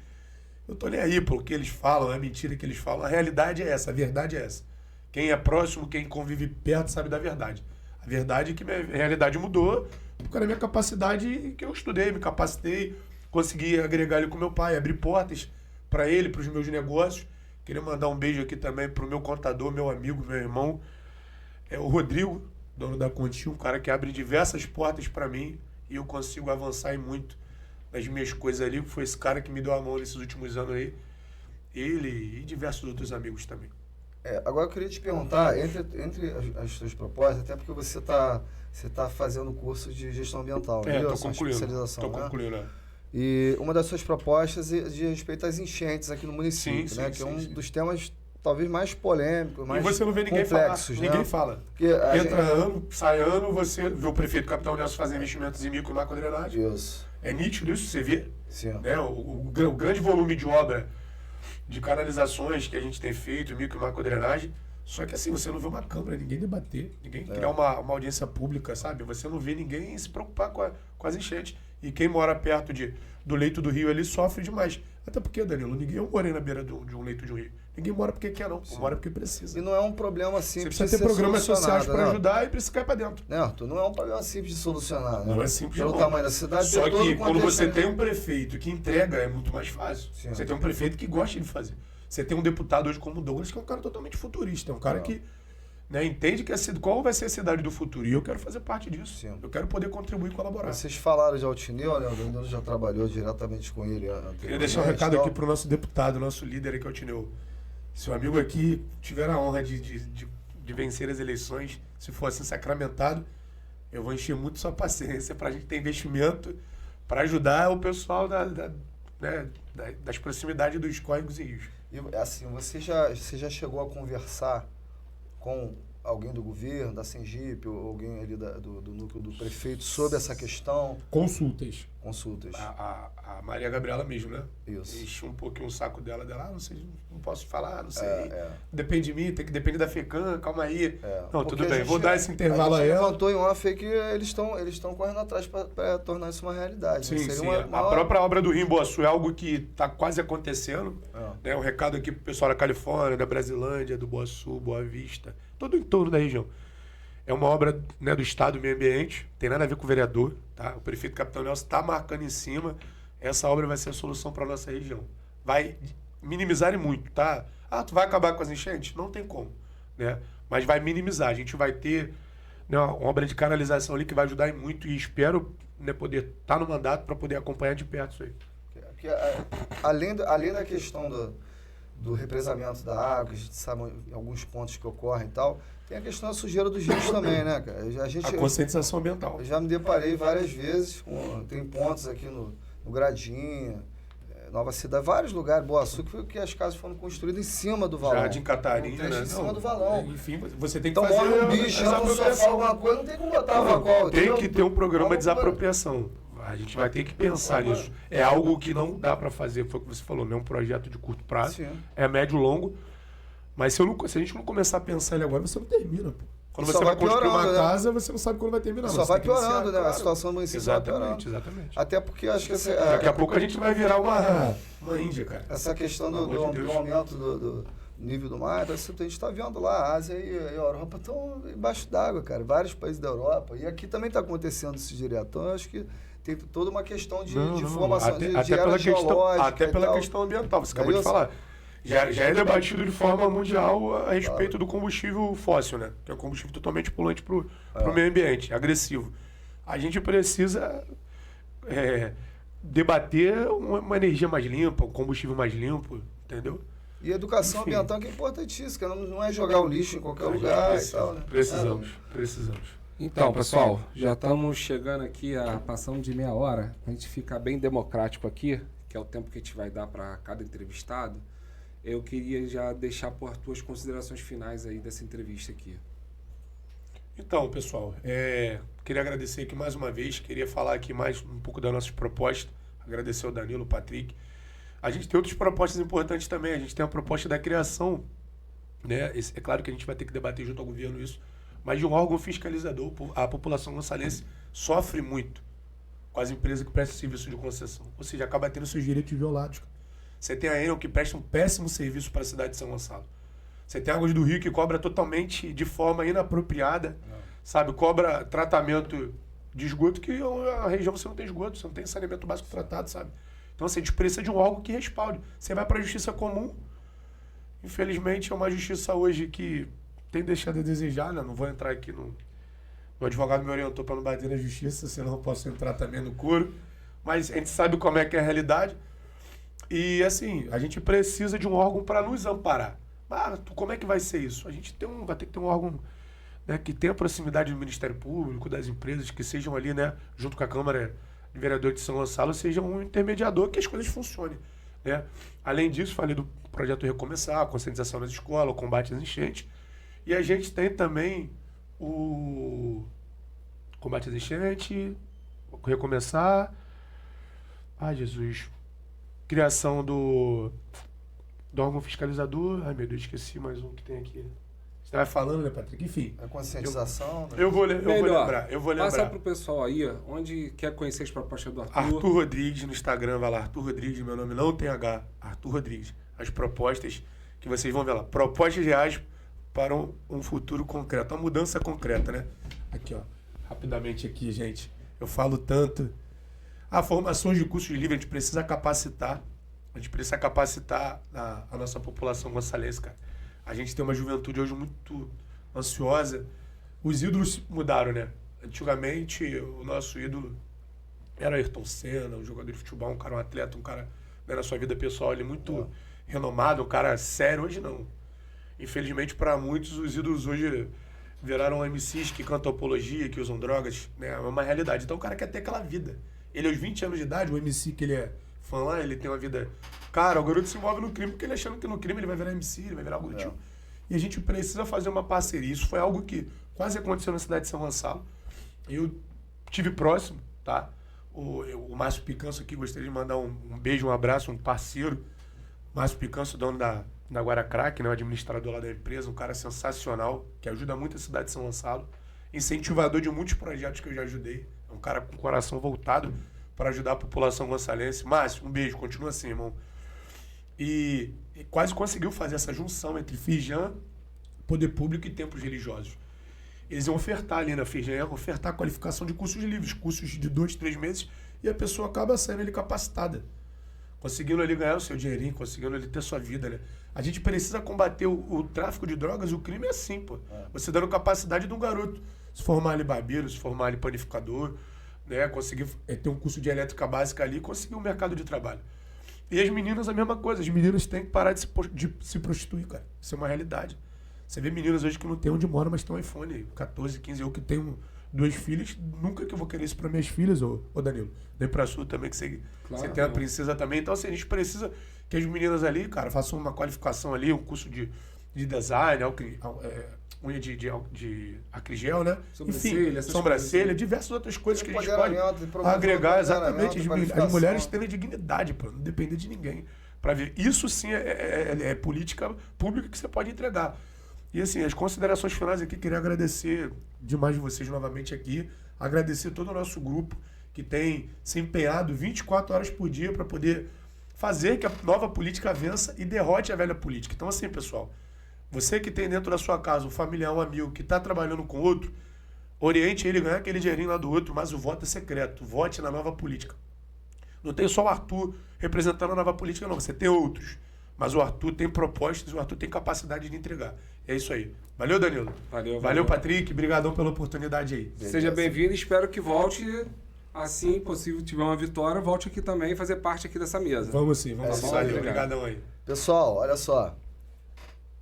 [SPEAKER 2] Eu tô nem aí pelo que eles falam, é mentira que eles falam. A realidade é essa, a verdade é essa. Quem é próximo, quem convive perto, sabe da verdade. A verdade é que minha realidade mudou por causa da minha capacidade, que eu estudei, me capacitei, consegui agregar ele com meu pai, abrir portas para ele, para os meus negócios. Queria mandar um beijo aqui também pro meu contador, meu amigo, meu irmão, o Rodrigo, dono da Continha, um cara que abre diversas portas para mim e eu consigo avançar em muito nas minhas coisas ali. Foi esse cara que me deu a mão nesses últimos anos aí. Ele e diversos outros amigos também.
[SPEAKER 1] Agora eu queria te perguntar, entre as suas propostas, até porque você tá fazendo o curso de gestão ambiental, né?
[SPEAKER 2] Tô concluindo.
[SPEAKER 1] Especialização,
[SPEAKER 2] Tô concluindo, né?
[SPEAKER 1] E uma das suas propostas é de respeito às enchentes aqui no município,
[SPEAKER 2] sim,
[SPEAKER 1] né? Que é um dos temas talvez mais polêmicos, mais
[SPEAKER 2] e você não vê ninguém
[SPEAKER 1] complexos,
[SPEAKER 2] falar.
[SPEAKER 1] né?
[SPEAKER 2] Ninguém fala.
[SPEAKER 1] Porque
[SPEAKER 2] Entra ano, sai ano, você vê o prefeito Capitão Nelson fazer investimentos em micro e macrodrenagem.
[SPEAKER 1] Isso.
[SPEAKER 2] É nítido isso, você vê.
[SPEAKER 1] Sim.
[SPEAKER 2] Né? O grande volume de obra de canalizações que a gente tem feito, micro e macrodrenagem. Só que assim, você não vê uma Câmara, ninguém debater, ninguém criar uma audiência pública, sabe? Você não vê ninguém se preocupar com as enchentes. E quem mora perto do leito do rio ali sofre demais. Até porque, Danilo, ninguém mora na beira de um leito de um rio. Ninguém mora porque quer, não. Mora porque precisa.
[SPEAKER 1] E não é um problema simples
[SPEAKER 2] você precisa ter programas sociais para
[SPEAKER 1] né?
[SPEAKER 2] ajudar e precisa cair para dentro.
[SPEAKER 1] Né, Arthur? Não é um problema simples de solucionar. Né?
[SPEAKER 2] Não é simples
[SPEAKER 1] Pelo
[SPEAKER 2] não.
[SPEAKER 1] tamanho da cidade.
[SPEAKER 2] Só que quando você
[SPEAKER 1] contexto,
[SPEAKER 2] tem um prefeito que entrega, é muito mais fácil.
[SPEAKER 1] Sim.
[SPEAKER 2] Você tem um prefeito que gosta de fazer. Você tem um deputado hoje como o Douglas, que é um cara totalmente futurista. É um cara que entende que qual vai ser a cidade do futuro. E eu quero fazer parte disso.
[SPEAKER 1] Sim.
[SPEAKER 2] Eu quero poder contribuir e colaborar.
[SPEAKER 1] Vocês falaram de Altineu, né? O Danilo já trabalhou diretamente com ele.
[SPEAKER 2] Queria deixar um recado aqui para o nosso deputado, nosso líder aqui, Altineu. Se o amigo aqui tiver a honra de vencer as eleições, se for assim sacramentado, eu vou encher muito sua paciência para a gente ter investimento para ajudar o pessoal das proximidades dos córregos e rios.
[SPEAKER 1] E assim, você já chegou a conversar com alguém do governo, da Sengipe, ou alguém ali do núcleo do prefeito sobre essa questão?
[SPEAKER 2] Consultas. A Maria Gabriela mesmo, né?
[SPEAKER 1] Isso.
[SPEAKER 2] Enchi um pouquinho o saco dela, não sei, não posso falar, não sei. Depende de mim, tem que depender da FECAM, calma aí. Não, tudo bem, vou dar esse intervalo a ela.
[SPEAKER 1] Levantou em off aí que eles estão correndo atrás para tornar isso uma realidade.
[SPEAKER 2] Sim,
[SPEAKER 1] né?
[SPEAKER 2] sim. A própria obra do Rio em Boaçu é algo que está quase acontecendo. Né? Um recado aqui pro pessoal da Califórnia, da Brasilândia, do Boaçu, Boa Vista, todo o entorno da região. É uma obra, né, do Estado do Meio Ambiente, tem nada a ver com o vereador, tá? O prefeito Capitão Nelson está marcando em cima, essa obra vai ser a solução para a nossa região. Vai minimizar e muito, tá? Tu vai acabar com as enchentes? Não tem como, né? Mas vai minimizar. A gente vai ter, né, uma obra de canalização ali que vai ajudar em muito e espero, né, poder estar no mandato para poder acompanhar de perto isso aí.
[SPEAKER 1] Porque, além da questão do represamento da água, que a gente sabe em alguns pontos que ocorrem e tal, tem a questão da sujeira dos rios também, né, cara?
[SPEAKER 2] A conscientização ambiental.
[SPEAKER 1] Eu já me deparei várias vezes, tem pontos aqui no Gradinha, Nova Cidade, vários lugares, Boaçu, que as casas foram construídas em cima do valão.
[SPEAKER 2] Jardim Catarina, né?
[SPEAKER 1] Em cima do valão.
[SPEAKER 2] Enfim, você tem que
[SPEAKER 1] então,
[SPEAKER 2] fazer...
[SPEAKER 1] morre um bicho, no sofá, alguma coisa, não tem como botar uma cola.
[SPEAKER 2] Tem que ter um programa de desapropriação. A gente vai ter que pensar nisso. É algo que não dá para fazer, foi o que você falou, não é um projeto de curto prazo,
[SPEAKER 1] Sim.
[SPEAKER 2] É médio e longo. Mas se a gente não começar a pensar ele agora, você não termina, pô. Quando
[SPEAKER 1] Só
[SPEAKER 2] você vai construir uma
[SPEAKER 1] né?
[SPEAKER 2] casa, você não sabe quando vai terminar.
[SPEAKER 1] Só vai piorando, né? A situação do município vai piorando.
[SPEAKER 2] Exatamente.
[SPEAKER 1] Até porque acho que...
[SPEAKER 2] Daqui a pouco a gente vai virar uma Índia, cara.
[SPEAKER 1] Essa questão do aumento do nível do mar, a gente está vendo lá, a Ásia e a Europa estão embaixo d'água, cara. Vários países da Europa. E aqui também está acontecendo isso direto. Então, eu acho que tem toda uma questão de formação, de era geológica.
[SPEAKER 2] Até pela questão ambiental, você acabou de falar. Já é debatido de forma mundial a respeito do combustível fóssil, né? Que é um combustível totalmente poluente para o meio ambiente, agressivo. A gente precisa debater uma energia mais limpa, um combustível mais limpo, entendeu?
[SPEAKER 1] E educação ambiental que é importantíssima, que não é jogar o lixo em qualquer lugar e tal, né?
[SPEAKER 2] Precisamos.
[SPEAKER 3] Então, pessoal, já estamos chegando aqui, passando de meia hora, para a gente ficar bem democrático aqui, que é o tempo que a gente vai dar para cada entrevistado. Eu queria já deixar por tuas considerações finais aí dessa entrevista aqui.
[SPEAKER 2] Então, pessoal, queria agradecer aqui mais uma vez, queria falar aqui mais um pouco das nossas propostas, agradecer ao Danilo, ao Patrick. A gente tem outras propostas importantes também, a gente tem a proposta da criação, né? É claro que a gente vai ter que debater junto ao governo isso, mas de um órgão fiscalizador. A população gonçalense sofre muito com as empresas que prestam serviço de concessão, ou seja, acaba tendo seus direitos violados. Você tem a Enel que presta um péssimo serviço para a cidade de São Gonçalo. Você tem a Águas do Rio que cobra totalmente de forma inapropriada, sabe? Cobra tratamento de esgoto que a região você não tem esgoto, você não tem saneamento básico tratado, sabe? Então, assim, a gente precisa de um órgão que respalde. Você vai para a justiça comum, infelizmente é uma justiça hoje que tem deixado a desejar, né? Não vou entrar aqui no... O advogado me orientou para não bater na justiça, senão eu posso entrar também no couro. Mas a gente sabe como é que é a realidade. E, assim, a gente precisa de um órgão para nos amparar. Como é que vai ser isso? A gente vai ter que ter um órgão, né, que tenha proximidade do Ministério Público, das empresas, que sejam ali, né, junto com a Câmara de Vereadores de São Gonçalo, sejam um intermediador que as coisas funcionem. né? Além disso, falei do projeto Recomeçar, a conscientização nas escolas, o combate às enchentes. E a gente tem também o combate às enchentes, Recomeçar. Ai, Jesus. Criação do órgão fiscalizador. Ai, meu Deus, esqueci mais um que tem aqui. Você vai falando, né, Patrick? Enfim.
[SPEAKER 1] A conscientização.
[SPEAKER 2] Eu vou
[SPEAKER 3] Melhor,
[SPEAKER 2] lembrar.
[SPEAKER 3] Passa pro pessoal aí, onde quer conhecer as propostas do Arthur.
[SPEAKER 2] Arthur Rodrigues no Instagram, vai lá. Arthur Rodrigues, meu nome não tem H. Arthur Rodrigues. As propostas que vocês vão ver lá. Propostas reais para um futuro concreto. Uma mudança concreta, né? Aqui, ó. Rapidamente aqui, gente. Eu falo tanto. Formações de cursos livres, a gente precisa capacitar. A gente precisa capacitar a nossa população gonçalense, cara. A gente tem uma juventude hoje muito ansiosa. Os ídolos mudaram, né? Antigamente, o nosso ídolo era Ayrton Senna, um jogador de futebol, um atleta, um cara, né, na sua vida pessoal ali muito renomado, um cara sério. Hoje não. Infelizmente, para muitos, os ídolos hoje viraram MCs que cantam apologia, que usam drogas, né? É uma realidade. Então o cara quer ter aquela vida. Ele, aos 20 anos de idade, o MC que ele é fã lá, ele tem uma vida... Cara, o garoto se envolve no crime porque ele achando que no crime ele vai virar MC, ele vai virar algo do tipo. E a gente precisa fazer uma parceria. Isso foi algo que quase aconteceu na cidade de São Gonçalo. Eu tive próximo, tá? O Márcio Picanço aqui, gostaria de mandar um beijo, um abraço, um parceiro. Márcio Picanço, dono da Guaracrack, né? O administrador lá da empresa, um cara sensacional, que ajuda muito a cidade de São Gonçalo. Incentivador de muitos projetos que eu já ajudei. É um cara com o coração voltado para ajudar a população gonçalense. Márcio, um beijo, continua assim, irmão. E quase conseguiu fazer essa junção entre Firjan, poder público e templos religiosos. Eles iam ofertar ali na Firjan, ofertar a qualificação de cursos livres, cursos de 2, 3 meses, e a pessoa acaba saindo ali capacitada. Conseguindo ali ganhar o seu dinheirinho, conseguindo ali ter sua vida, né? A gente precisa combater o tráfico de drogas, o crime é assim, pô. Você dando capacidade de um garoto se formar ali barbeiro, se formar ali panificador, né? Conseguir ter um curso de elétrica básica ali e conseguir um mercado de trabalho. E as meninas, a mesma coisa. As meninas têm que parar de se prostituir, cara. Isso é uma realidade. Você vê meninas hoje que não tem onde mora, mas tem um iPhone 14, 15. Eu que tenho 2 filhas, nunca que eu vou querer isso para minhas filhas, ô Danilo. Nem pra sua também, que você tem a princesa também. Então, assim, a gente precisa que as meninas ali, cara, façam uma qualificação ali, um curso de design, unha de acrigel, né? Sobrancelha, diversas outras coisas que a gente pode agregar, exatamente. As mulheres terem dignidade, pô, não depender de ninguém. Para ver. Isso sim é política pública que você pode entregar. E assim, as considerações finais aqui, queria agradecer demais vocês novamente aqui, agradecer todo o nosso grupo que tem se empenhado 24 horas por dia para poder fazer que a nova política vença e derrote a velha política. Então assim, pessoal, você que tem dentro da sua casa um familiar, um amigo que está trabalhando com outro, oriente ele a ganhar aquele dinheirinho lá do outro, mas o voto é secreto. Vote na nova política. Não tem só o Arthur representando a nova política, não. Você tem outros. Mas o Arthur tem propostas, o Arthur tem capacidade de entregar. É isso aí. Valeu, Danilo. Valeu, Patrick. Obrigadão pela oportunidade aí.
[SPEAKER 3] Seja bem-vindo. Espero que volte, assim possível, tiver uma vitória, volte aqui também e fazer parte aqui dessa mesa.
[SPEAKER 2] Vamos sim. Vamos sim. Valeu. Obrigadão aí.
[SPEAKER 1] Pessoal, olha só.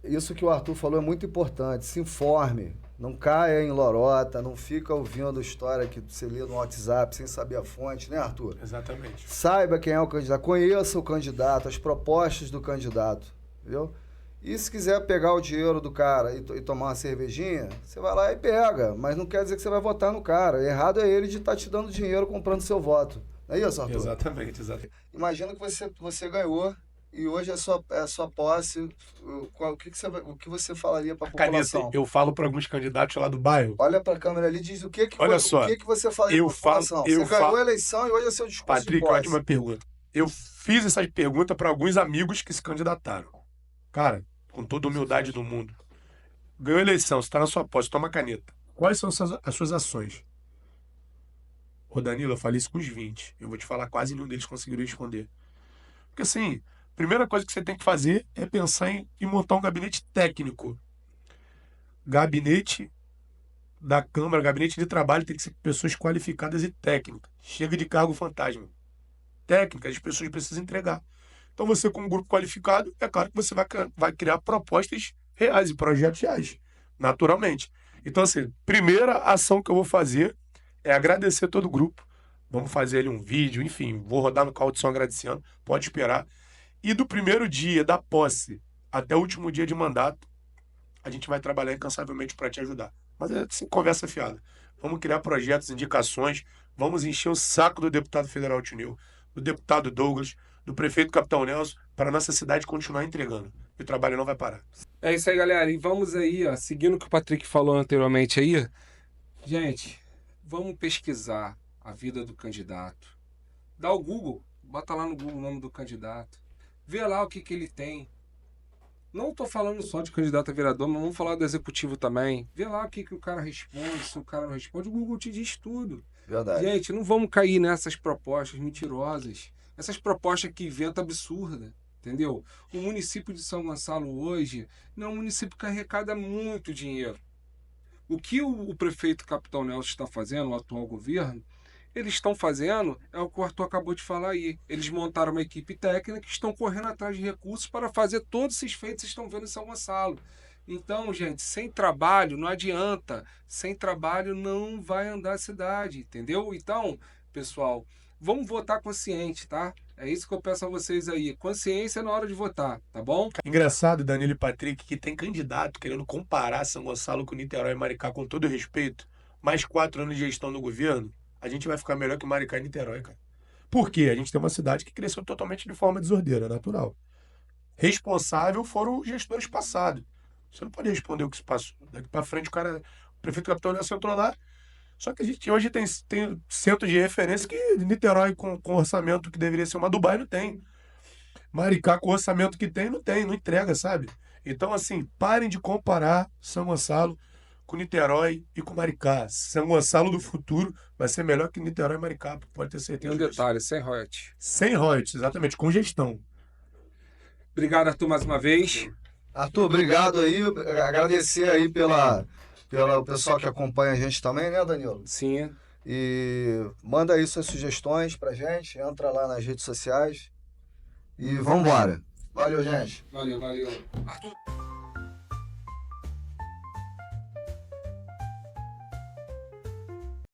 [SPEAKER 1] Isso que o Arthur falou é muito importante. Se informe. Não caia em lorota, não fica ouvindo história que você lê no WhatsApp sem saber a fonte, né, Arthur?
[SPEAKER 2] Exatamente.
[SPEAKER 1] Saiba quem é o candidato, conheça o candidato, as propostas do candidato, entendeu? E se quiser pegar o dinheiro do cara e tomar uma cervejinha, você vai lá e pega, mas não quer dizer que você vai votar no cara. Errado é ele de estar te dando dinheiro comprando seu voto. Não é isso, Arthur?
[SPEAKER 2] Exatamente.
[SPEAKER 1] Imagina que você ganhou e hoje é a sua posse. O que você falaria para a população?
[SPEAKER 2] Caneta, eu falo para alguns candidatos lá do bairro.
[SPEAKER 1] Olha para a câmera ali e diz o que você falaria para a população. Você ganhou a eleição e hoje é seu discurso
[SPEAKER 2] Patrick,
[SPEAKER 1] de posse.
[SPEAKER 2] ótima pergunta. Eu fiz essa pergunta para alguns amigos que se candidataram. Cara, com toda a humildade do mundo. Ganhou a eleição, você está na sua posse, toma a caneta. Quais são as suas ações? Ô Danilo, eu falei isso com os 20. Eu vou te falar, quase nenhum deles conseguiram responder. Porque assim... Primeira coisa que você tem que fazer é pensar em montar um gabinete técnico. Gabinete da Câmara, gabinete de trabalho tem que ser pessoas qualificadas e técnicas. Chega de cargo fantasma. Técnicas, as pessoas precisam entregar. Então você, como grupo qualificado, é claro que você vai criar propostas reais e projetos reais, naturalmente. Então assim, primeira ação que eu vou fazer é agradecer todo o grupo. Vamos fazer ali um vídeo, enfim, vou rodar no call de som agradecendo, pode esperar. E do primeiro dia da posse até o último dia de mandato, a gente vai trabalhar incansavelmente para te ajudar. Mas é assim, conversa fiada. Vamos criar projetos, indicações, vamos encher o saco do deputado federal Tineu, do deputado Douglas, do prefeito Capitão Nelson, para a nossa cidade continuar entregando. E o trabalho não vai parar.
[SPEAKER 3] É isso aí, galera. E vamos aí, ó, seguindo o que o Patrick falou anteriormente aí. Gente, vamos pesquisar a vida do candidato. Dá o Google, bota lá no Google o nome do candidato. Vê lá o que ele tem. Não estou falando só de candidato a vereador, mas vamos falar do executivo também. Vê lá o que o cara responde, se o cara não responde, o Google te diz tudo.
[SPEAKER 1] Verdade.
[SPEAKER 3] Gente, não vamos cair nessas propostas mentirosas. Essas propostas que inventam absurda, entendeu? O município de São Gonçalo hoje não é um município que arrecada muito dinheiro. O que o prefeito Capitão Nelson está fazendo, o atual governo, eles estão fazendo, é o que o Arthur acabou de falar aí. Eles montaram uma equipe técnica que estão correndo atrás de recursos para fazer todos esses feitos que vocês estão vendo em São Gonçalo. Então, gente, sem trabalho não adianta. Sem trabalho não vai andar a cidade, entendeu? Então, pessoal, vamos votar consciente, tá? É isso que eu peço a vocês aí. Consciência na hora de votar, tá bom?
[SPEAKER 2] Engraçado, Danilo e Patrick, que tem candidato querendo comparar São Gonçalo com Niterói e Maricá, com todo respeito. Mais 4 anos de gestão no governo, a gente vai ficar melhor que Maricá e Niterói, cara. Por quê? A gente tem uma cidade que cresceu totalmente de forma desordeira, natural. Responsável foram os gestores passados. Você não pode responder o que se passou. Daqui pra frente, o prefeito Capitão Nelson entrou lá. Só que a gente hoje tem centros de referência que Niterói, com orçamento que deveria ser uma Dubai, não tem. Maricá, com o orçamento que tem, não entrega, sabe? Então, assim, parem de comparar São Gonçalo com Niterói e com Maricá. São Gonçalo do futuro vai ser melhor que Niterói e Maricá, pode ter
[SPEAKER 3] Tem
[SPEAKER 2] certeza
[SPEAKER 3] um
[SPEAKER 2] disso.
[SPEAKER 3] detalhe, sem royalties.
[SPEAKER 2] Sem royalties, exatamente, com gestão.
[SPEAKER 3] Obrigado, Arthur, mais uma vez.
[SPEAKER 1] Arthur, obrigado aí. Agradecer aí pelo pessoal que acompanha a gente também, né, Danilo?
[SPEAKER 3] Sim.
[SPEAKER 1] E manda aí suas sugestões pra gente. Entra lá nas redes sociais. E vambora. Valeu, gente.
[SPEAKER 3] Valeu. Arthur.